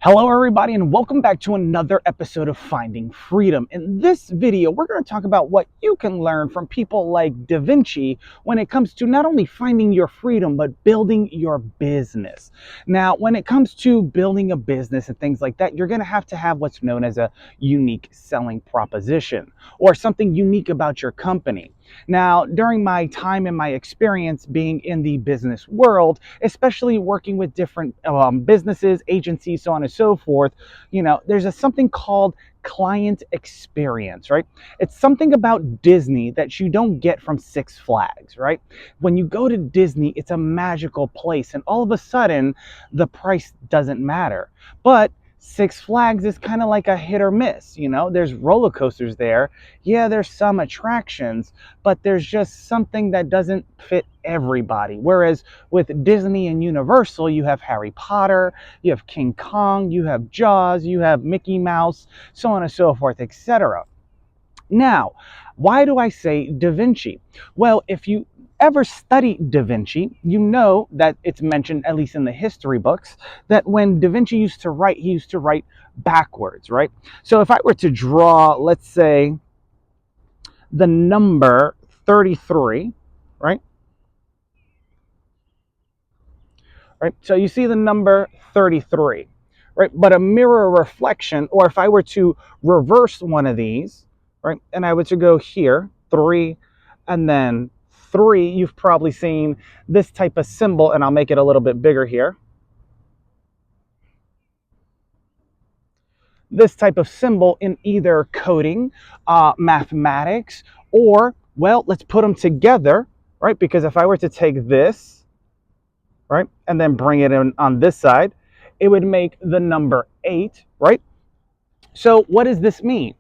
Hello everybody and welcome back to another episode of Finding Freedom. In this video, we're going to talk about what you can learn from people like Da Vinci when it comes to not only finding your freedom, but building your business. Now, when it comes to building a business and things like that, you're going to have what's known as a unique selling proposition or something unique about your company. Now, during my time and my experience being in the business world, especially working with different businesses, agencies, so on and so forth, there's something called client experience, right? It's something about Disney that you don't get from Six Flags, right? When you go to Disney, it's a magical place, and all of a sudden, the price doesn't matter. But Six Flags is kind of like a hit or miss, there's roller coasters there. Yeah, there's some attractions, but there's just something that doesn't fit everybody. Whereas with Disney and Universal, you have Harry Potter, you have King Kong, you have Jaws, you have Mickey Mouse, so on and so forth, etc. Now, why do I say Da Vinci? Well, if you ever study Da Vinci, you know that it's mentioned, at least in the history books, that when Da Vinci used to write, he used to write backwards, right? So if I were to draw, let's say, the number 33, right? Right? So you see the number 33, right? But a mirror reflection, or if I were to reverse one of these, right? And I were to go here, 3, and then 3, you've probably seen this type of symbol, and I'll make it a little bit bigger here. This type of symbol in either coding, mathematics, or, well, let's put them together, right? Because if I were to take this, right, and then bring it in on this side, it would make the number 8, right? So what does this mean?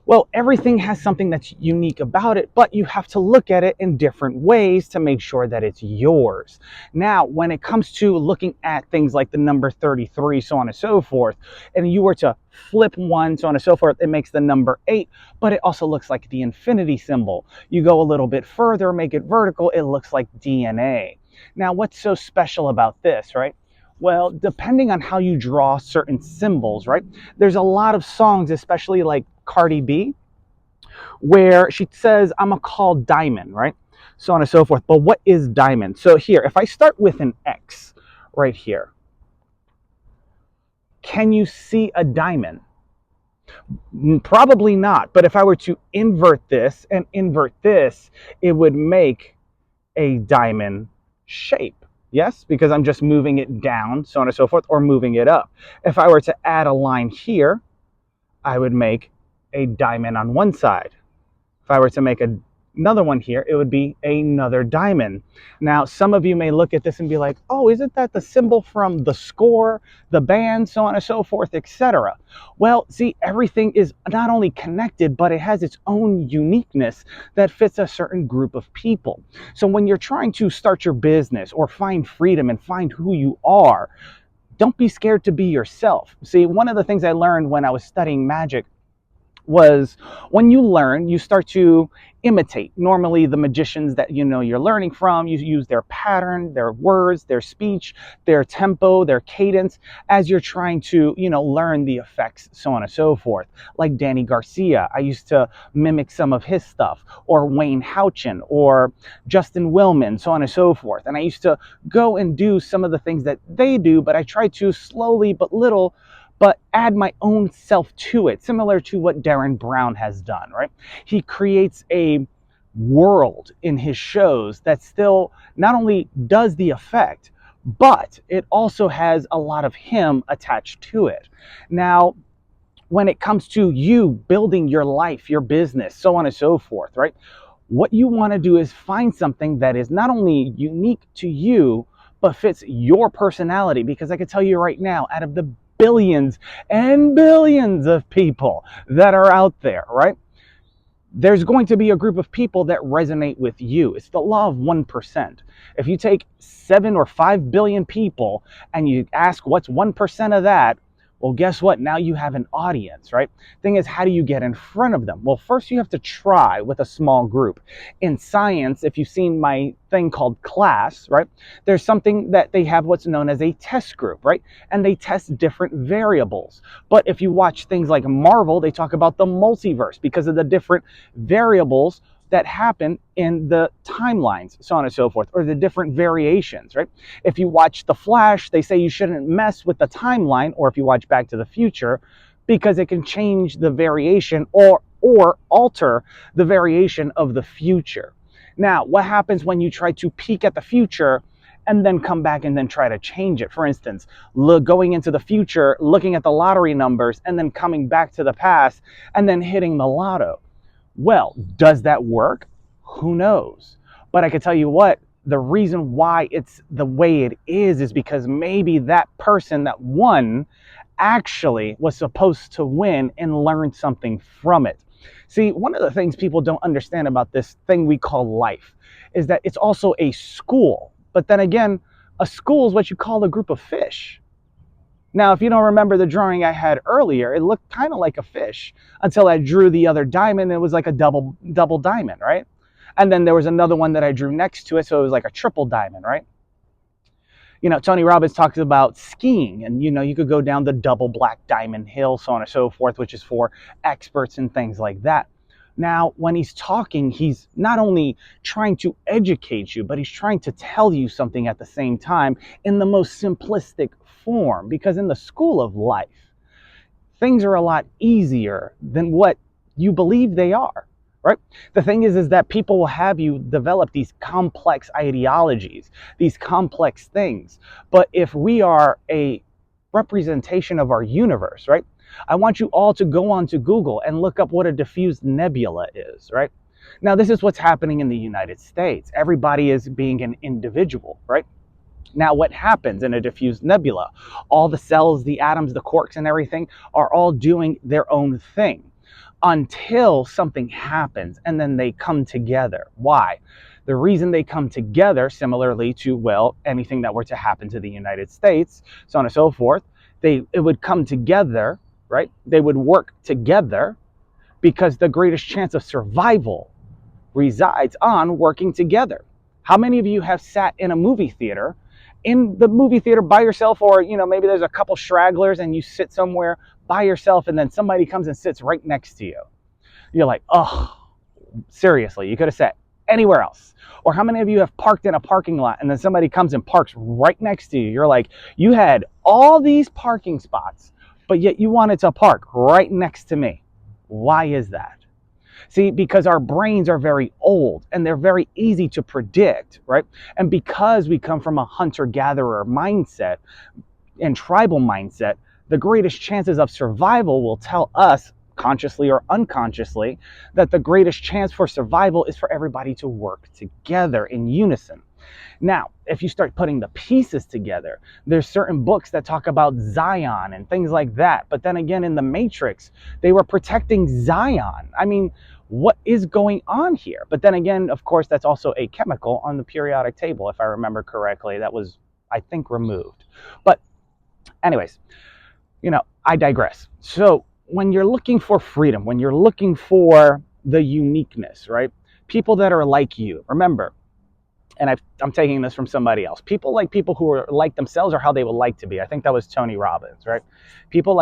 Well, everything has something that's unique about it, but you have to look at it in different ways to make sure that it's yours. Now, when it comes to looking at things like the number 33, so on and so forth, and you were to flip one, so on and so forth, it makes the number 8, but it also looks like the infinity symbol. You go a little bit further, make it vertical, it looks like DNA. Now, what's so special about this, right? Well, depending on how you draw certain symbols, right? There's a lot of songs, especially like Cardi B, where she says, I'm a called diamond, right? So on and so forth. But what is diamond? So here, if I start with an X right here, can you see a diamond? Probably not. But if I were to invert this and invert this, it would make a diamond shape. Yes, because I'm just moving it down, so on and so forth, or moving it up. If I were to add a line here, I would make a diamond on one side. If I were to make another one here, it would be another diamond. Now, some of you may look at this and be like, oh, isn't that the symbol from the score, the band, so on and so forth, etc.? Well, see, everything is not only connected, but it has its own uniqueness that fits a certain group of people. So when you're trying to start your business or find freedom and find who you are, don't be scared to be yourself. See, one of the things I learned when I was studying magic was when you learn, you start to imitate. Normally, the magicians that you're learning from, you use their pattern, their words, their speech, their tempo, their cadence as you're trying to, learn the effects, so on and so forth. Like Danny Garcia, I used to mimic some of his stuff, or Wayne Houchin, or Justin Willman, so on and so forth. And I used to go and do some of the things that they do, but I tried to slowly but add my own self to it, similar to what Darren Brown has done, right? He creates a world in his shows that still not only does the effect, but it also has a lot of him attached to it. Now, when it comes to you building your life, your business, so on and so forth, right? What you want to do is find something that is not only unique to you, but fits your personality. Because I can tell you right now, out of the billions and billions of people that are out there, right? There's going to be a group of people that resonate with you. It's the law of 1%. If you take 7 or 5 billion people and you ask what's 1% of that, Well, guess what? Now you have an audience, right? Thing is, how do you get in front of them? Well, first you have to try with a small group. In science, if you've seen my thing called class, right, there's something that they have what's known as a test group, right? And they test different variables. But if you watch things like Marvel, they talk about the multiverse because of the different variables that happen in the timelines, so on and so forth, or the different variations, right? If you watch The Flash, they say you shouldn't mess with the timeline, or if you watch Back to the Future, because it can change the variation or alter the variation of the future. Now, what happens when you try to peek at the future and then come back and then try to change it? For instance, going into the future, looking at the lottery numbers, and then coming back to the past and then hitting the lotto. Well, does that work? Who knows? But I can tell you what, the reason why it's the way it is because maybe that person that won actually was supposed to win and learn something from it. See, one of the things people don't understand about this thing we call life is that it's also a school. But then again, a school is what you call a group of fish. Now, if you don't remember the drawing I had earlier, it looked kind of like a fish until I drew the other diamond. It was like a double diamond, right? And then there was another one that I drew next to it, so it was like a triple diamond, right? You know, Tony Robbins talks about skiing, and you could go down the double black diamond hill, so on and so forth, which is for experts and things like that. Now, when he's talking, he's not only trying to educate you, but he's trying to tell you something at the same time in the most simplistic form. Because in the school of life, things are a lot easier than what you believe they are, right? The thing is that people will have you develop these complex ideologies, these complex things. But if we are a representation of our universe, right? I want you all to go onto Google and look up what a diffuse nebula is, right? Now, this is what's happening in the United States. Everybody is being an individual, right? Now, what happens in a diffuse nebula? All the cells, the atoms, the quarks, and everything are all doing their own thing until something happens, and then they come together. Why? The reason they come together, similarly to, well, anything that were to happen to the United States, so on and so forth, it would come together, right? They would work together because the greatest chance of survival resides on working together. How many of you have sat in a movie theater, by yourself, or maybe there's a couple stragglers and you sit somewhere by yourself and then somebody comes and sits right next to you? You're like, oh, seriously, you could have sat anywhere else. Or how many of you have parked in a parking lot and then somebody comes and parks right next to you? You're like, you had all these parking spots, but yet you wanted to park right next to me. Why is that? See, because our brains are very old and they're very easy to predict, right? And because we come from a hunter-gatherer mindset and tribal mindset, the greatest chances of survival will tell us, consciously or unconsciously, that the greatest chance for survival is for everybody to work together in unison. Now, if you start putting the pieces together, there's certain books that talk about Zion and things like that. But then again, in the Matrix, they were protecting Zion. I mean, what is going on here? But then again, of course, that's also a chemical on the periodic table, if I remember correctly. That was, I think, removed. But anyways, I digress. So when you're looking for freedom, when you're looking for the uniqueness, right? People that are like you, remember, and I'm taking this from somebody else. People who are like themselves or how they would like to be. I think that was Tony Robbins, right? People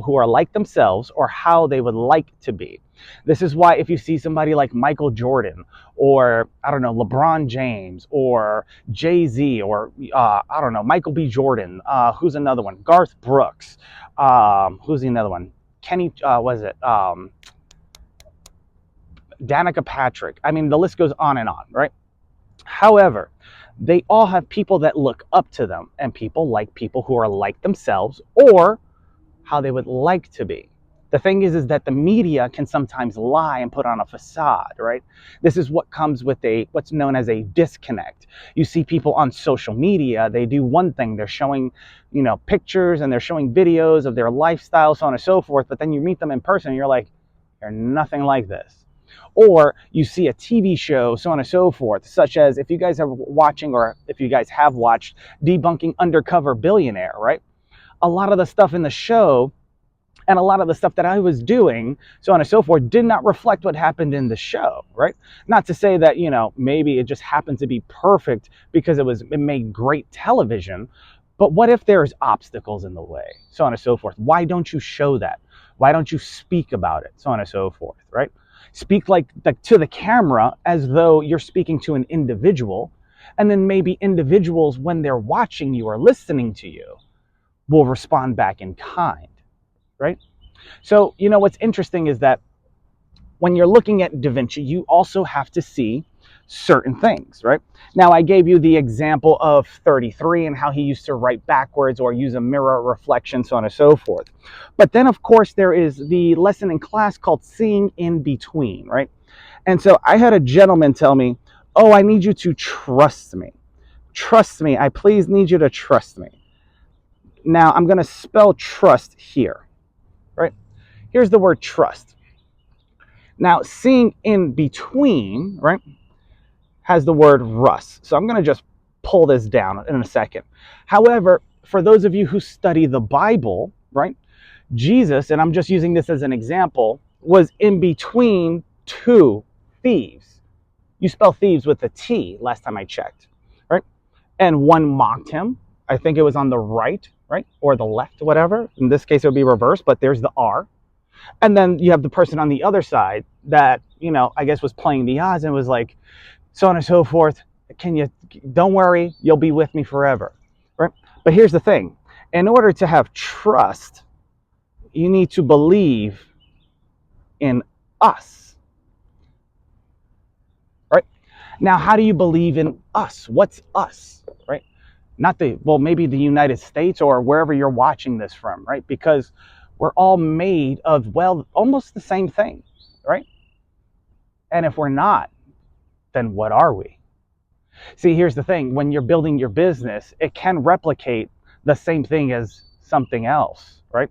who are like themselves or how they would like to be. This is why if you see somebody like Michael Jordan or, I don't know, LeBron James or Jay-Z or, I don't know, Michael B. Jordan, who's another one? Garth Brooks. Who's the another one? Danica Patrick. I mean, the list goes on and on, right? However, they all have people that look up to them and people who are like themselves or how they would like to be. The thing is that the media can sometimes lie and put on a facade, right? This is what comes with what's known as a disconnect. You see people on social media, they do one thing, they're showing, pictures and they're showing videos of their lifestyle, so on and so forth, but then you meet them in person and you're like, you're nothing like this. Or you see a TV show, so on and so forth, such as if you guys are watching or if you guys have watched Debunking Undercover Billionaire, right? a lot of the stuff in the show and a lot of the stuff that I was doing, so on and so forth, did not reflect what happened in the show, right? Not to say that, maybe it just happened to be perfect because it made great television, but what if there's obstacles in the way, so on and so forth? Why don't you show that? Why don't you speak about it, so on and so forth, right? Speak like to the camera as though you're speaking to an individual, and then maybe individuals, when they're watching you or listening to you, will respond back in kind, right? So, what's interesting is that when you're looking at Da Vinci, you also have to see certain things, right? Now, I gave you the example of 33 and how he used to write backwards or use a mirror reflection, so on and so forth. But then, of course, there is the lesson in class called seeing in between, right? And so I had a gentleman tell me, oh, I need you to trust me. Trust me. I please need you to trust me. Now, I'm going to spell trust here, right? Here's the word trust. Now, seeing in between, right, has the word Russ. So I'm going to just pull this down in a second. However, for those of you who study the Bible, right, Jesus, and I'm just using this as an example, was in between two thieves. You spell thieves with a T last time I checked, right? And one mocked him. I think it was on the right, right? Or the left, whatever. In this case, it would be reversed, but there's the R. And then you have the person on the other side that, I guess was playing the odds and was like, so on and so forth. Don't worry, you'll be with me forever, right? But here's the thing. In order to have trust, you need to believe in us, right? Now, how do you believe in us? What's us, right? Maybe the United States or wherever you're watching this from, right? Because we're all made of, almost the same thing, right? And if we're not, then what are we? See, here's the thing. When you're building your business, it can replicate the same thing as something else, right?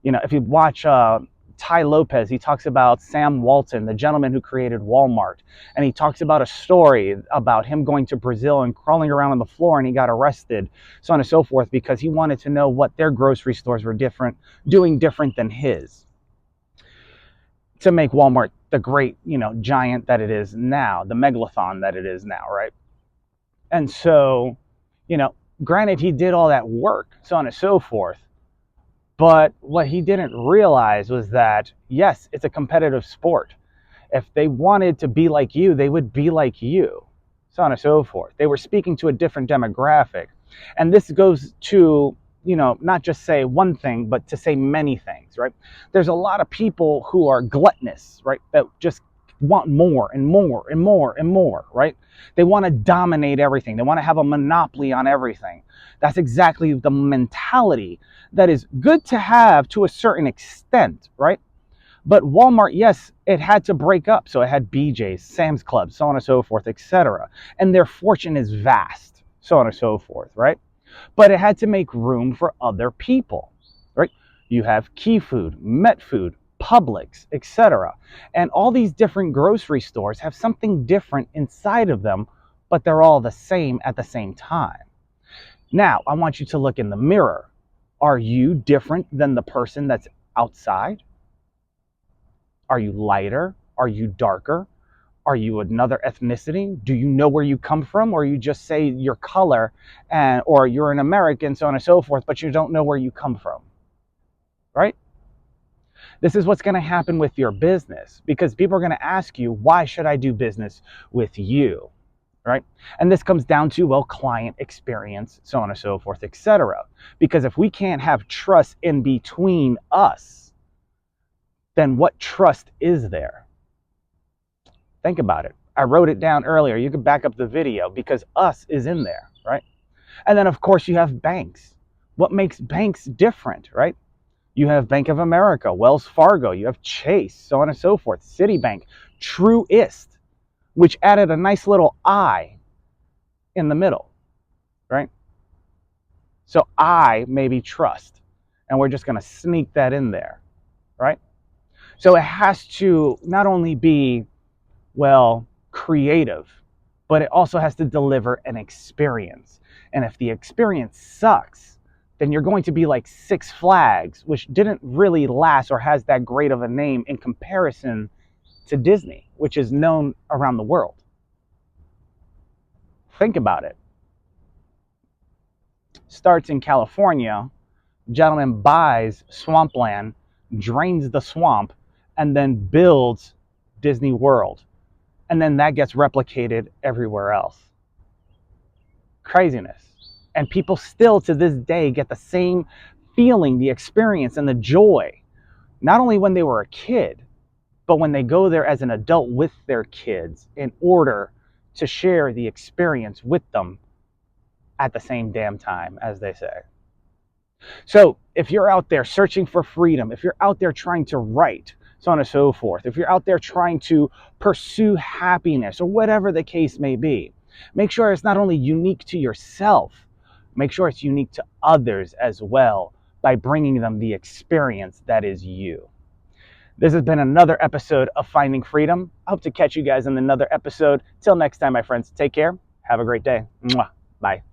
If you watch Ty Lopez, he talks about Sam Walton, the gentleman who created Walmart. And he talks about a story about him going to Brazil and crawling around on the floor, and he got arrested, so on and so forth, because he wanted to know what their grocery stores were doing different than his, to make Walmart the great, giant that it is now, the megalithon that it is now, right? And so, granted, he did all that work, so on and so forth. But what he didn't realize was that, yes, it's a competitive sport. If they wanted to be like you, they would be like you, so on and so forth. They were speaking to a different demographic. And this goes to, not just say one thing, but to say many things, right? There's a lot of people who are gluttonous, right? That just want more and more and more and more, right? They want to dominate everything. They want to have a monopoly on everything. That's exactly the mentality that is good to have to a certain extent, right? But Walmart, yes, it had to break up. So it had BJ's, Sam's Club, so on and so forth, etc. And their fortune is vast, so on and so forth, right? But it had to make room for other people, right? You have Key Food, Met Food, Publix, etc. And all these different grocery stores have something different inside of them, but they're all the same at the same time. Now, I want you to look in the mirror. Are you different than the person that's outside? Are you lighter? Are you darker? Are you another ethnicity? Do you know where you come from? Or you just say your color or you're an American, so on and so forth, but you don't know where you come from, right? This is what's going to happen with your business, because people are going to ask you, why should I do business with you, right? And this comes down to, client experience, so on and so forth, etc. Because if we can't have trust in between us, then what trust is there? Think about it. I wrote it down earlier. You can back up the video because us is in there, right? And then, of course, you have banks. What makes banks different, right? You have Bank of America, Wells Fargo, you have Chase, so on and so forth, Citibank, Truist, which added a nice little I in the middle, right? So I maybe trust, and we're just going to sneak that in there, right? So it has to not only be, creative, but it also has to deliver an experience. And if the experience sucks, then you're going to be like Six Flags, which didn't really last or has that great of a name in comparison to Disney, which is known around the world. Think about it. Starts in California, gentleman buys swampland, drains the swamp, and then builds Disney World. And then that gets replicated everywhere else. Craziness. And people still to this day get the same feeling, the experience, and the joy, not only when they were a kid, but when they go there as an adult with their kids in order to share the experience with them at the same damn time, as they say. So if you're out there searching for freedom, if you're out there trying to write, so on and so forth, if you're out there trying to pursue happiness or whatever the case may be, make sure it's not only unique to yourself, make sure it's unique to others as well by bringing them the experience that is you. This has been another episode of Finding Freedom. I hope to catch you guys in another episode. Till next time, my friends, take care. Have a great day. Mwah. Bye.